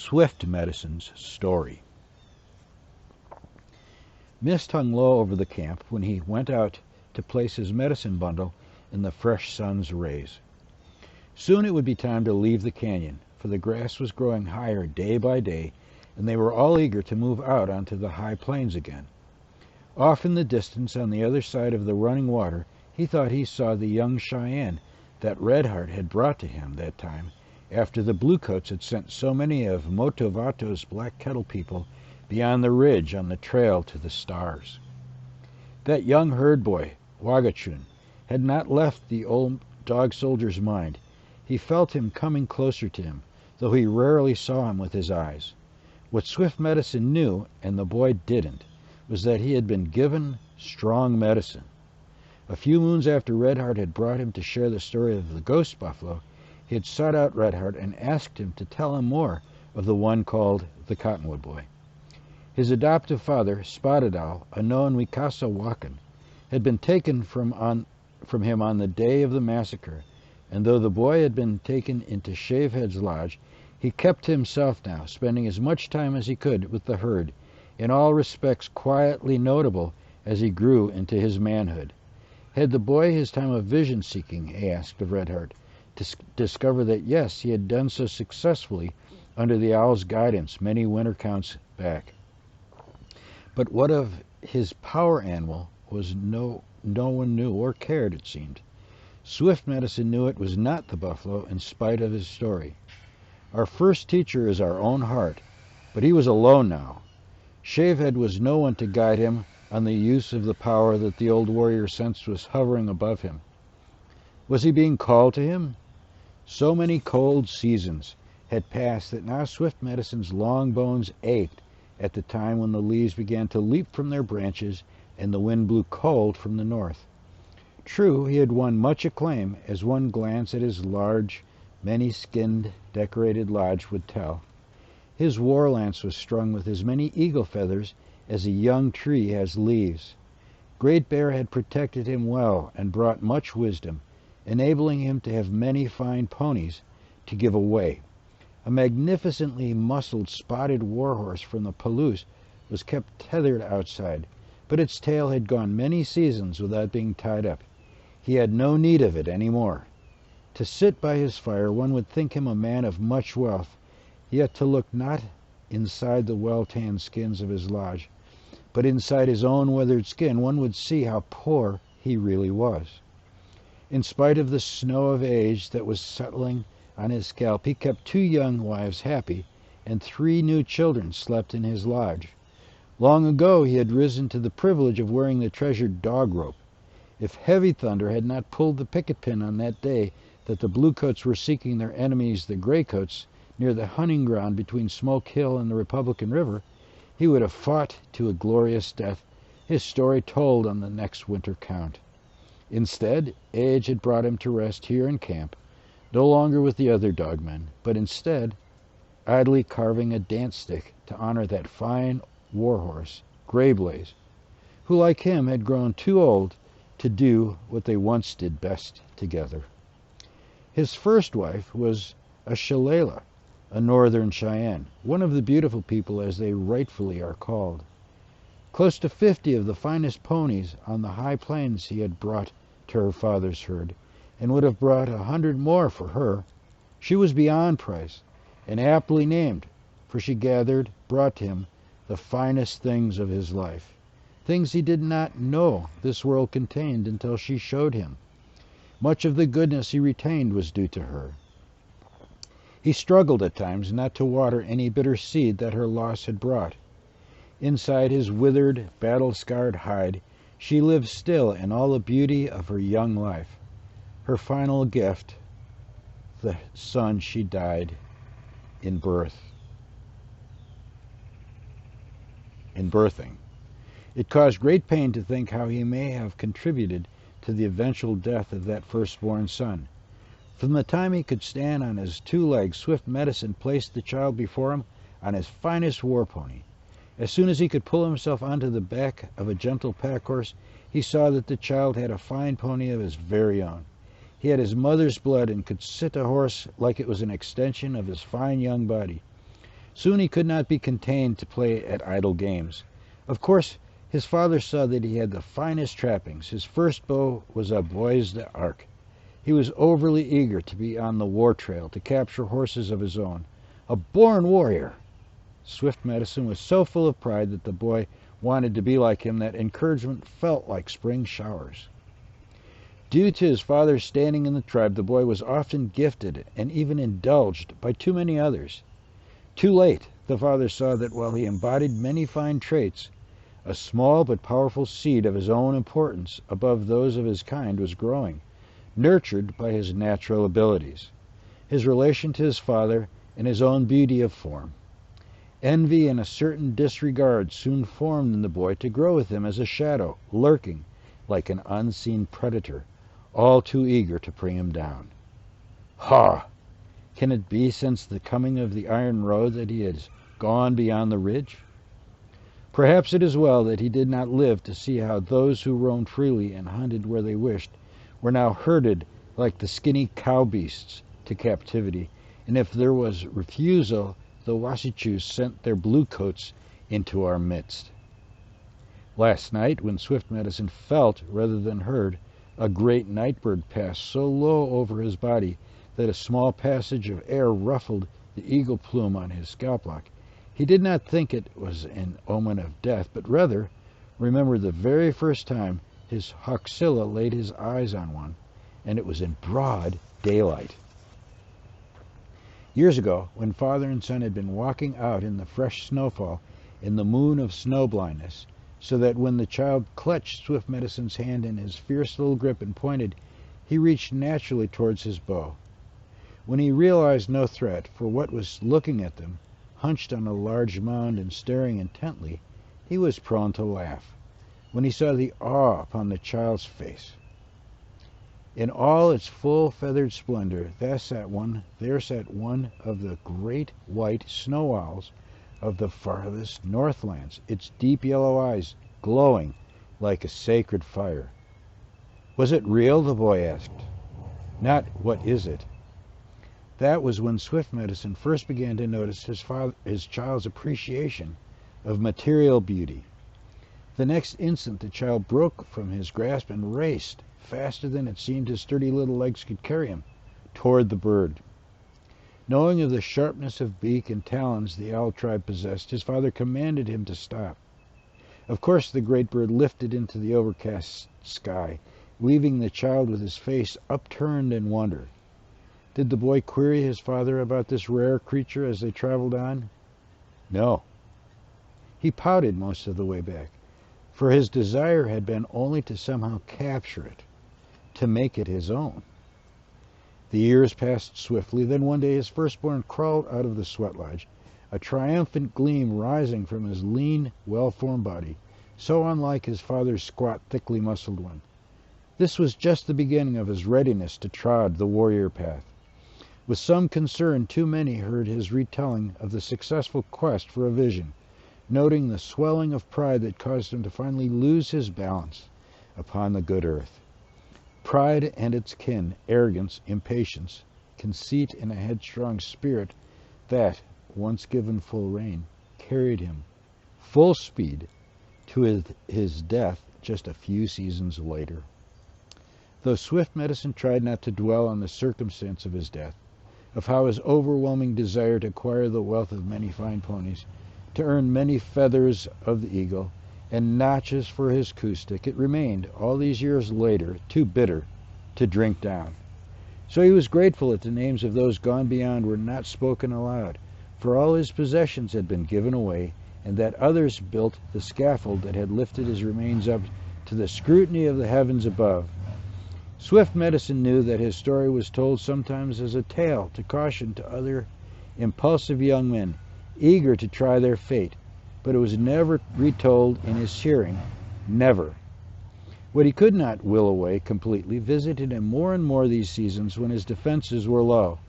Swift Medicine's story. Mist hung low over the camp when he went out to place his medicine bundle in the fresh sun's rays. Soon it would be time to leave the canyon, for the grass was growing higher day by day, and they were all eager to move out onto the high plains again. Off in the distance, on the other side of the running water, he thought he saw the young Cheyenne that Redheart had brought to him that time, after the Bluecoats had sent so many of Motovato's Black Kettle people beyond the ridge on the trail to the stars. That young herd boy, Wagachun, had not left the old dog soldier's mind. He felt him coming closer to him, though he rarely saw him with his eyes. What Swift Medicine knew, and the boy didn't, was that he had been given strong medicine. A few moons after Redheart had brought him to share the story of the ghost buffalo, he had sought out Redheart and asked him to tell him more of the one called the Cottonwood Boy. His adoptive father, Spotted Owl, a known Wikasawakan, had been taken from him on the day of the massacre, and though the boy had been taken into Shavehead's lodge, he kept to himself now, spending as much time as he could with the herd, in all respects quietly notable as he grew into his manhood. Had the boy his time of vision-seeking, he asked of Redheart, to discover that yes, he had done so successfully under the owl's guidance many winter counts back. But what of his power animal was no one knew or cared, it seemed. Swift Medicine knew it was not the buffalo in spite of his story. Our first teacher is our own heart, but he was alone now. Shavehead was no one to guide him on the use of the power that the old warrior sensed was hovering above him. Was he being called to him? So many cold seasons had passed that now Swift Medicine's long bones ached at the time when the leaves began to leap from their branches and the wind blew cold from the north. True, he had won much acclaim, as one glance at his large, many-skinned, decorated lodge would tell. His war lance was strung with as many eagle feathers as a young tree has leaves. Great Bear had protected him well and brought much wisdom, enabling him to have many fine ponies to give away. A magnificently muscled spotted warhorse from the Palouse was kept tethered outside, but its tail had gone many seasons without being tied up. He had no need of it any more. To sit by his fire, one would think him a man of much wealth, yet to look not inside the well-tanned skins of his lodge, but inside his own weathered skin, one would see how poor he really was. In spite of the snow of age that was settling on his scalp, he kept 2 young wives happy, and 3 new children slept in his lodge. Long ago he had risen to the privilege of wearing the treasured dog rope. If Heavy Thunder had not pulled the picket pin on that day that the Bluecoats were seeking their enemies, the Graycoats, near the hunting ground between Smoke Hill and the Republican River, he would have fought to a glorious death, his story told on the next winter count. Instead, age had brought him to rest here in camp, no longer with the other dogmen, but instead idly carving a dance stick to honor that fine warhorse, Grayblaze, who like him had grown too old to do what they once did best together. His first wife was a Shillelagh, a northern Cheyenne, one of the beautiful people as they rightfully are called. Close to 50 of the finest ponies on the high plains he had brought to her father's herd, and would have brought 100 more for her. She was beyond price, and aptly named, for she brought to him the finest things of his life, things he did not know this world contained until she showed him. Much of the goodness he retained was due to her. He struggled at times not to water any bitter seed that her loss had brought. Inside his withered, battle-scarred hide, she lived still in all the beauty of her young life. Her final gift, the son she died in birthing. It caused great pain to think how he may have contributed to the eventual death of that firstborn son. From the time he could stand on his 2 legs, Swift Medicine placed the child before him on his finest war pony. As soon as he could pull himself onto the back of a gentle pack horse, he saw that the child had a fine pony of his very own. He had his mother's blood and could sit a horse like it was an extension of his fine young body. Soon he could not be contained to play at idle games. Of course, his father saw that he had the finest trappings. His first bow was a Bois d'Arc. He was overly eager to be on the war trail, to capture horses of his own. A born warrior! Swift Medicine was so full of pride that the boy wanted to be like him that encouragement felt like spring showers. Due to his father's standing in the tribe, the boy was often gifted and even indulged by too many others. Too late, the father saw that while he embodied many fine traits, a small but powerful seed of his own importance above those of his kind was growing, nurtured by his natural abilities, his relation to his father, and his own beauty of form. Envy and a certain disregard soon formed in the boy to grow with him as a shadow, lurking like an unseen predator, all too eager to bring him down. Ha! Can it be since the coming of the iron road that he has gone beyond the ridge? Perhaps it is well that he did not live to see how those who roamed freely and hunted where they wished were now herded like the skinny cow beasts to captivity, and if there was refusal, the Washichus sent their bluecoats into our midst. Last night, when Swift Medicine felt rather than heard, a great nightbird passed so low over his body that a small passage of air ruffled the eagle plume on his scalplock. He did not think it was an omen of death, but rather remembered the very first time his Hoxilla laid his eyes on one, and it was in broad daylight. Years ago, when father and son had been walking out in the fresh snowfall in the moon of snowblindness, so that when the child clutched Swift Medicine's hand in his fierce little grip and pointed, he reached naturally towards his bow. When he realized no threat, for what was looking at them, hunched on a large mound and staring intently, he was prone to laugh. When he saw the awe upon the child's face, in all its full feathered splendor, there sat one of the great white snow owls of the farthest northlands, its deep yellow eyes glowing like a sacred fire. Was it real? The boy asked. Not, what is it? That was when Swift Medicine first began to notice his child's appreciation of material beauty. The next instant the child broke from his grasp and raced, faster than it seemed his sturdy little legs could carry him, toward the bird. Knowing of the sharpness of beak and talons the owl tribe possessed, his father commanded him to stop. Of course the great bird lifted into the overcast sky, leaving the child with his face upturned in wonder. Did the boy query his father about this rare creature as they traveled on? No. He pouted most of the way back, for his desire had been only to somehow capture it, to make it his own. The years passed swiftly. Then one day his firstborn crawled out of the sweat lodge, a triumphant gleam rising from his lean, well-formed body, so unlike his father's squat, thickly muscled one. This was just the beginning of his readiness to trod the warrior path. With some concern, too many heard his retelling of the successful quest for a vision, noting the swelling of pride that caused him to finally lose his balance upon the good earth. Pride and its kin, arrogance, impatience, conceit, and a headstrong spirit that, once given full rein, carried him full speed to his death just a few seasons later. Though Swift Medicine tried not to dwell on the circumstance of his death, of how his overwhelming desire to acquire the wealth of many fine ponies, to earn many feathers of the eagle, and notches for his coup-stick, it remained, all these years later, too bitter to drink down. So he was grateful that the names of those gone beyond were not spoken aloud, for all his possessions had been given away, and that others built the scaffold that had lifted his remains up to the scrutiny of the heavens above. Swift Medicine knew that his story was told sometimes as a tale to caution to other impulsive young men, eager to try their fate, but it was never retold in his hearing, never. What he could not will away completely visited him more and more these seasons when his defenses were low.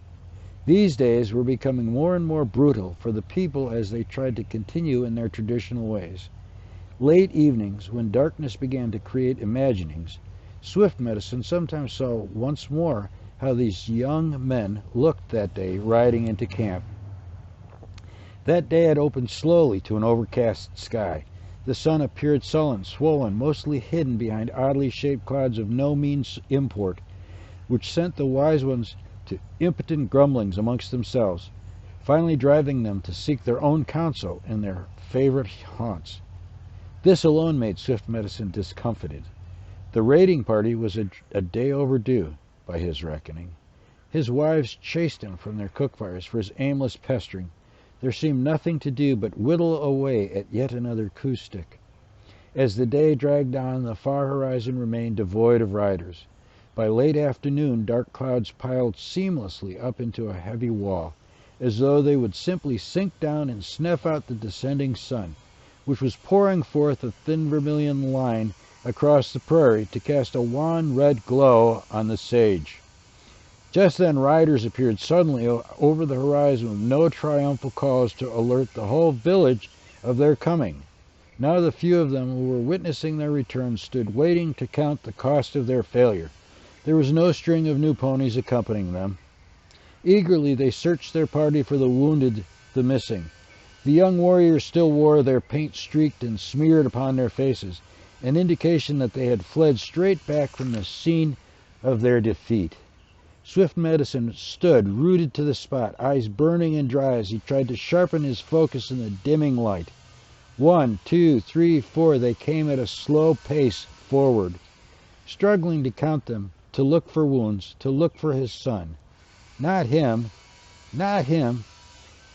These days were becoming more and more brutal for the people as they tried to continue in their traditional ways. Late evenings, when darkness began to create imaginings, Swift Medicine sometimes saw once more how these young men looked that day riding into camp. That day had opened slowly to an overcast sky. The sun appeared sullen, swollen, mostly hidden behind oddly shaped clouds of no mean import, which sent the wise ones to impotent grumblings amongst themselves, finally driving them to seek their own counsel in their favorite haunts. This alone made Swift Medicine discomfited. The raiding party was a day overdue, by his reckoning. His wives chased him from their cook fires for his aimless pestering. There seemed nothing to do but whittle away at yet another coup stick. As the day dragged on, the far horizon remained devoid of riders. By late afternoon, dark clouds piled seamlessly up into a heavy wall, as though they would simply sink down and snuff out the descending sun, which was pouring forth a thin vermilion line across the prairie to cast a wan red glow on the sage. Just then riders appeared suddenly over the horizon with no triumphal calls to alert the whole village of their coming. Now the few of them who were witnessing their return stood waiting to count the cost of their failure. There was no string of new ponies accompanying them. Eagerly they searched their party for the wounded, the missing. The young warriors still wore their paint streaked and smeared upon their faces, an indication that they had fled straight back from the scene of their defeat. Swift Medicine stood rooted to the spot, eyes burning and dry as he tried to sharpen his focus in the dimming light. 1, 2, 3, 4, they came at a slow pace forward, struggling to count them, to look for wounds, to look for his son. Not him, not him.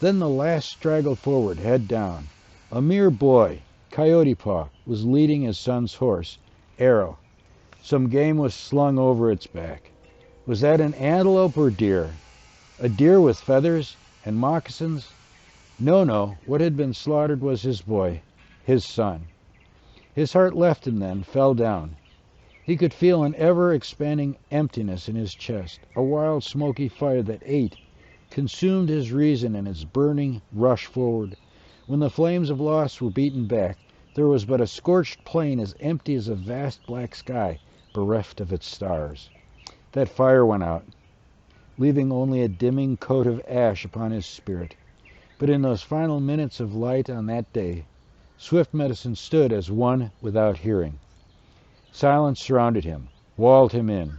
Then the last straggled forward, head down. A mere boy, Coyote Paw, was leading his son's horse, Arrow. Some game was slung over its back. Was that an antelope or deer? A deer with feathers and moccasins? No, what had been slaughtered was his boy, his son. His heart left him then, fell down. He could feel an ever-expanding emptiness in his chest, a wild smoky fire that ate, consumed his reason in its burning rush forward. When the flames of loss were beaten back, there was but a scorched plain as empty as a vast black sky, bereft of its stars. That fire went out, leaving only a dimming coat of ash upon his spirit. But in those final minutes of light on that day, Swift Medicine stood as one without hearing. Silence surrounded him, walled him in.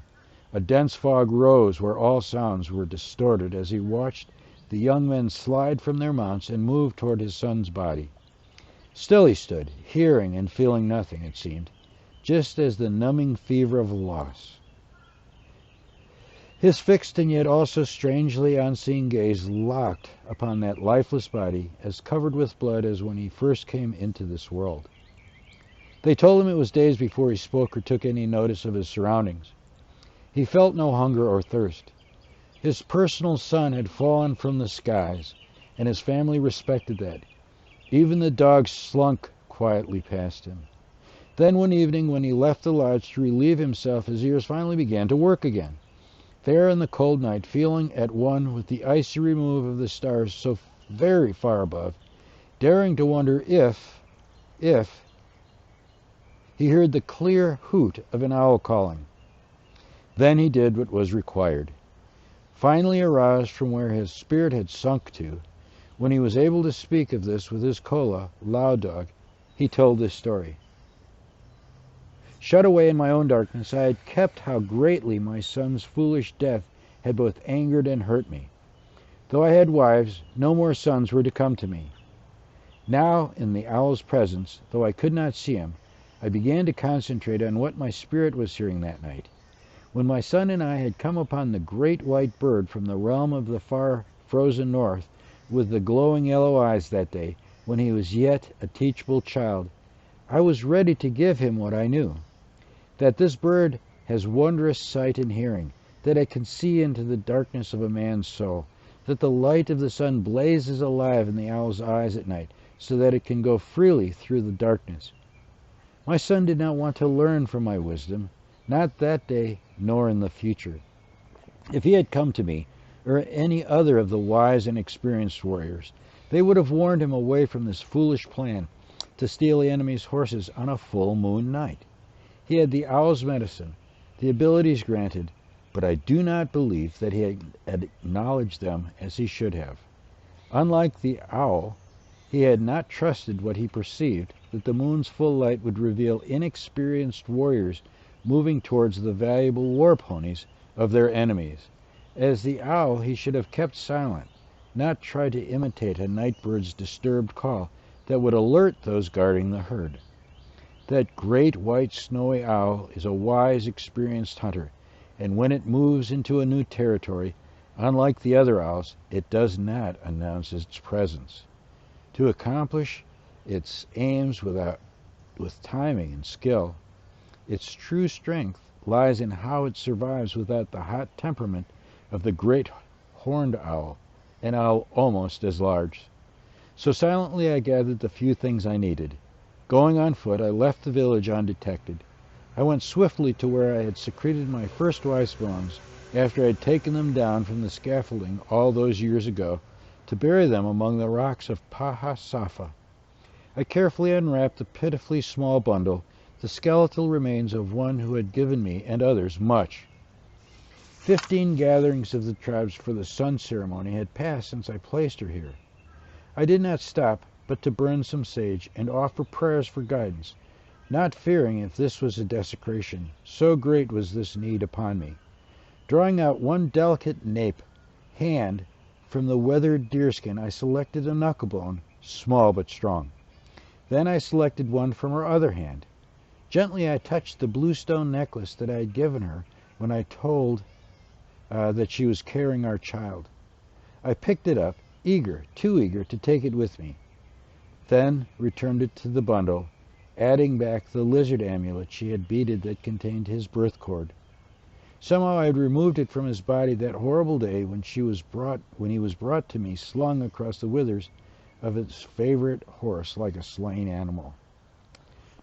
A dense fog rose where all sounds were distorted as he watched the young men slide from their mounts and move toward his son's body. Still he stood, hearing and feeling nothing, it seemed, just as the numbing fever of loss. His fixed and yet also strangely unseeing gaze locked upon that lifeless body, as covered with blood as when he first came into this world. They told him it was days before he spoke or took any notice of his surroundings. He felt no hunger or thirst. His personal sun had fallen from the skies, and his family respected that. Even the dogs slunk quietly past him. Then one evening when he left the lodge to relieve himself, his ears finally began to work again. There in the cold night, feeling at one with the icy remove of the stars so very far above, daring to wonder if, he heard the clear hoot of an owl calling. Then he did what was required. Finally aroused from where his spirit had sunk to, when he was able to speak of this with his Kola, Loud Dog, he told this story. Shut away in my own darkness, I had kept how greatly my son's foolish death had both angered and hurt me. Though I had wives, no more sons were to come to me. Now, in the owl's presence, though I could not see him, I began to concentrate on what my spirit was hearing that night. When my son and I had come upon the great white bird from the realm of the far frozen north, with the glowing yellow eyes that day, when he was yet a teachable child, I was ready to give him what I knew. That this bird has wondrous sight and hearing, that it can see into the darkness of a man's soul, that the light of the sun blazes alive in the owl's eyes at night, so that it can go freely through the darkness. My son did not want to learn from my wisdom, not that day, nor in the future. If he had come to me, or any other of the wise and experienced warriors, they would have warned him away from this foolish plan to steal the enemy's horses on a full moon night. He had the owl's medicine, the abilities granted, but I do not believe that he had acknowledged them as he should have. Unlike the owl, he had not trusted what he perceived, that the moon's full light would reveal inexperienced warriors moving towards the valuable war ponies of their enemies. As the owl, he should have kept silent, not tried to imitate a night bird's disturbed call that would alert those guarding the herd. That great white snowy owl is a wise, experienced hunter, and when it moves into a new territory, unlike the other owls, it does not announce its presence. To accomplish its aims with timing and skill, its true strength lies in how it survives without the hot temperament of the great horned owl, an owl almost as large. So silently I gathered the few things I needed. Going on foot, I left the village undetected. I went swiftly to where I had secreted my first wife's bones, after I had taken them down from the scaffolding all those years ago, to bury them among the rocks of Paha Safa. I carefully unwrapped the pitifully small bundle, the skeletal remains of one who had given me and others much. 15 gatherings of the tribes for the sun ceremony had passed since I placed her here. I did not stop but to burn some sage and offer prayers for guidance, not fearing if this was a desecration, so great was this need upon me. Drawing out one delicate nape hand from the weathered deerskin, I selected a knucklebone, small but strong. Then I selected one from her other hand. Gently I touched the blue stone necklace that I had given her when I told that she was carrying our child. I picked it up, too eager to take it with me. Then returned it to the bundle, adding back the lizard amulet she had beaded that contained his birth cord. Somehow I had removed it from his body that horrible day when he was brought to me slung across the withers of his favorite horse like a slain animal.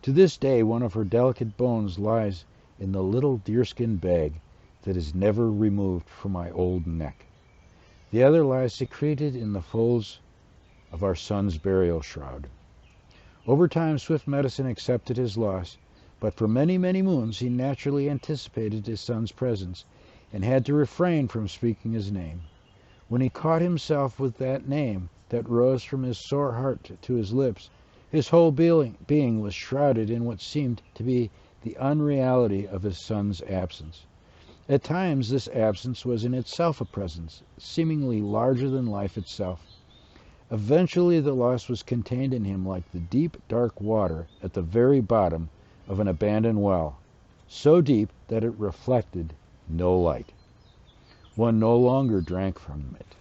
To this day one of her delicate bones lies in the little deerskin bag that is never removed from my old neck. The other lies secreted in the folds of our son's burial shroud. Over time, Swift Medicine accepted his loss, but for many, many moons he naturally anticipated his son's presence and had to refrain from speaking his name. When he caught himself with that name that rose from his sore heart to his lips, his whole being was shrouded in what seemed to be the unreality of his son's absence. At times this absence was in itself a presence, seemingly larger than life itself. Eventually the loss was contained in him like the deep, dark water at the very bottom of an abandoned well, so deep that it reflected no light. One no longer drank from it.